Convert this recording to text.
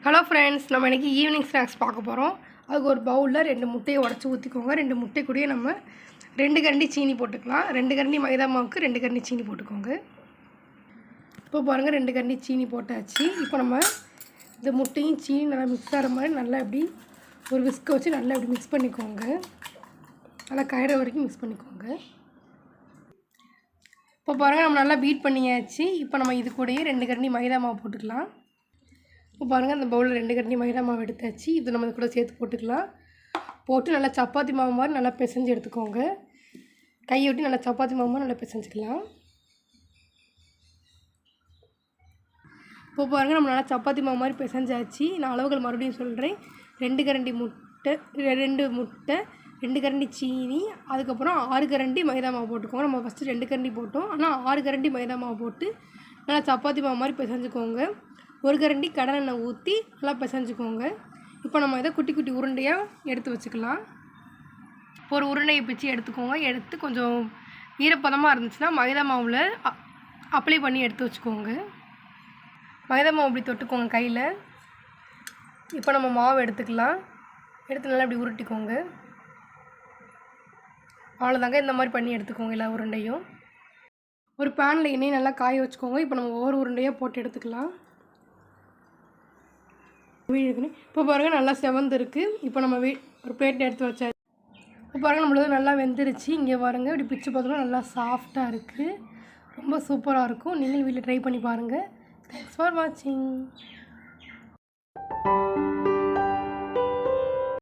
Hello friends, நம்ம இன்றைக்கி evening snacks பார்க்க போகிறோம். அதுக்கு ஒரு பவுலில் 2 முட்டையை உடச்சி ஊற்றிக்கோங்க. 2 முட்டை கூடயே நம்ம 2 கரண்டி சீனி போட்டுக்கலாம். 2 கரண்டி மைதா மாவுக்கு 2 கரண்டி சீனி போட்டுக்கோங்க. இப்போ பாருங்கள், 2 கரண்டி சீனி போட்டாச்சு. இப்போ நம்ம இந்த முட்டையும் சீனி நல்லா மிக்ஸ் ஆகிற மாதிரி நல்லா இப்படி ஒரு விஸ்கை வச்சு நல்லா இப்படி மிக்ஸ் பண்ணிக்கோங்க. நல்லா காயிற வரைக்கும் மிக்ஸ் பண்ணிக்கோங்க. இப்போ பாருங்கள், நம்ம நல்லா பீட் பண்ணியாச்சு. இப்போ நம்ம இது கூடயே 2 கரண்டி மைதா மாவு போட்டுக்கலாம். இப்போ பாருங்கள், அந்த பவுலில் 2 கரண்டி மைதா மாவு எடுத்தாச்சு. இது நம்ம கூட சேர்த்து போட்டுக்கலாம். போட்டு நல்லா சப்பாத்தி மாவு மாதிரி நல்லா பிசைஞ்சு எடுத்துக்கோங்க. கையை விட்டு நல்லா சப்பாத்தி மாவு மாதிரி நல்லா பிசைஞ்சிக்கலாம். இப்போ பாருங்கள், நம்ம நல்லா சப்பாத்தி மாவு மாதிரி பிசைஞ்சாச்சு. நான் அளவுகள் மறுபடியும் சொல்கிறேன். 2 கரண்டி முட்டை, 2 முட்டை, 2 கரண்டி சீனி, அதுக்கப்புறம் 6 கரண்டி மைதா மாவு போட்டுக்கோங்க. நம்ம ஃபஸ்ட்டு 2 கரண்டி போட்டோம், ஆனால் 6 கரண்டி மைதா மாவு போட்டு நல்லா சப்பாத்தி மாவு மாதிரி பிசைஞ்சுக்கோங்க. 1 கரண்டி கடலெண்ணெய் ஊற்றி நல்லா பிசைஞ்சுக்கோங்க. இப்போ நம்ம இதை குட்டி குட்டி உருண்டையாக எடுத்து வச்சுக்கலாம். ஒரு உருண்டையை பிச்சு எடுத்துக்கோங்க. எடுத்து கொஞ்சம் ஈரப்பதமாக இருந்துச்சுன்னா மைதா மாவில் அப்ளை பண்ணி எடுத்து வச்சுக்கோங்க. மைதா மாவு இப்படி தொட்டுக்கோங்க கையில். இப்போ நம்ம மாவு எடுத்துக்கலாம். எடுத்து நல்லா இப்படி உருட்டிக்கோங்க. அவ்வளோதாங்க, இந்த மாதிரி பண்ணி எடுத்துக்கோங்க எல்லா உருண்டையும். ஒரு பேனில் எண்ணெய் நல்லா காய வச்சுக்கோங்க. இப்போ நம்ம ஒவ்வொரு உருண்டையாக போட்டு எடுத்துக்கலாம். இப்போ பாருங்கள், நல்லா செவந்திருக்கு. இப்போ நம்ம ஒரு பிளேட் எடுத்து வச்சாச்சு. இப்போ பாருங்கள், நம்மளது நல்லா வெந்துருச்சு. இங்கே பாருங்கள், இப்படி பிச்சு பார்த்தோம்னா நல்லா சாஃப்டாக இருக்குது. ரொம்ப சூப்பராக இருக்கும். நீங்களும் வீட்டில் ட்ரை பண்ணி பாருங்கள். தேங்க்ஸ் ஃபார் வாட்சிங்.